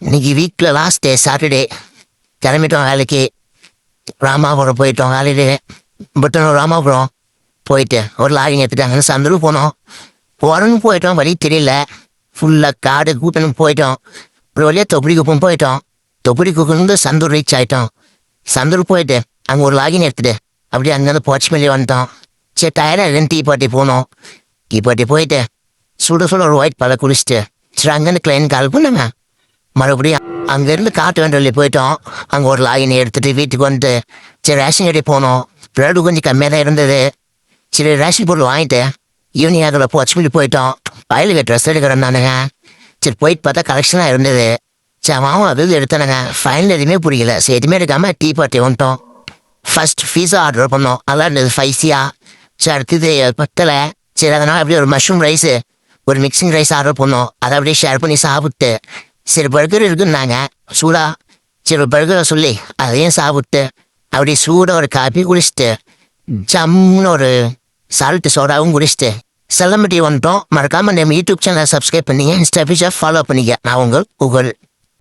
இன்னைக்கு வீக்கில் last day Saturday கிளம்பிட்டோம் வேலைக்கு. ராமாபுரம் போயிட்டோம் வேலையிலே. புத்தனூர் ராமாபுரம் போயிட்டு ஒரு லாகிங் எடுத்துட்டாங்க. சந்தூர் போனோம். போகிறோன்னு போயிட்டோம், வழி தெரியல. ஃபுல்லாக காடு கூட்டணும் போயிட்டோம். ஒரு வழியாக தொப்படி குப்பம் போயிட்டோம். தொப்படி குப்பம்லேருந்து சந்தூர் ரீச் ஆகிட்டோம். சந்தூர் போயிட்டு அங்கே ஒரு லாகின் எடுத்துட்டு அப்படியே அங்கேருந்து போச்சமல்லி வந்துட்டோம். சரி டயர்டாக இல்லைன்னு டீ பார்ட்டி போனோம். டீ பார்ட்டி போயிட்டு சுட ஒரு ஒயிட் பாலை குடிச்சிட்டு சரி அங்கேருந்து கிளைண்ட் கால் பண்ணுங்க. மறுபடியும் அங்கேருந்து காட்டு வண்டியில் போயிட்டோம். அங்கே ஒரு லாகின் எடுத்துகிட்டு வீட்டுக்கு வந்துட்டு சரி ரேஷன் கடை போனோம். ப்ரெட்டு கொஞ்சம் கம்மியாக தான் இருந்தது. சரி ரேஷன் பொருள் வாங்கிட்டு ஈவினிங் அதில் போச்சமல்லி போயிட்டோம். வயலுக்கு ட்ரெஸ் எடுக்கிறேன்னானுங்க. சரி போயிட்டு பார்த்தா கலெக்ஷனாக இருந்தது. சரி அவன் அது எடுத்தானுங்க. ஃபைனல் எதுவுமே புரியல. சரி எதுவுமே எடுக்காமல் டீ பார்ட்டி வந்துட்டோம். ஃபர்ஸ்ட் பீஸா ஆர்டர் பண்ணோம். நல்லா இருந்தது ஸ்பைஸியாக. சரி அடுத்தது பத்தலை. சரி அதனால் அப்படியே ஒரு மஷ்ரூம் ரைஸு ஒரு மிக்சிங் ரைஸ் ஆர்டர் பண்ணோம். அதை அப்படியே ஷேர் பண்ணி சாப்பிட்டு சரி பர்கர் இருக்குன்னாங்க சூடாக. சரி ஒரு பர்கரை சொல்லி அதையும் சாப்பிட்டு அப்படியே சூடாக ஒரு காப்பி குடிச்சிட்டு ஜம்முன்னு ஒரு சால்ட்டு சோடாவும் குடிச்சிட்டு செல்லம்பட்டி வந்துட்டோம். மறக்காமல் நம்ம யூடியூப் சேனலை சப்ஸ்கிரைப் பண்ணிங்க, இன்ஸ்டா பேஜை ஃபாலோ பண்ணிக்க. நான் உங்கள் புகழ்.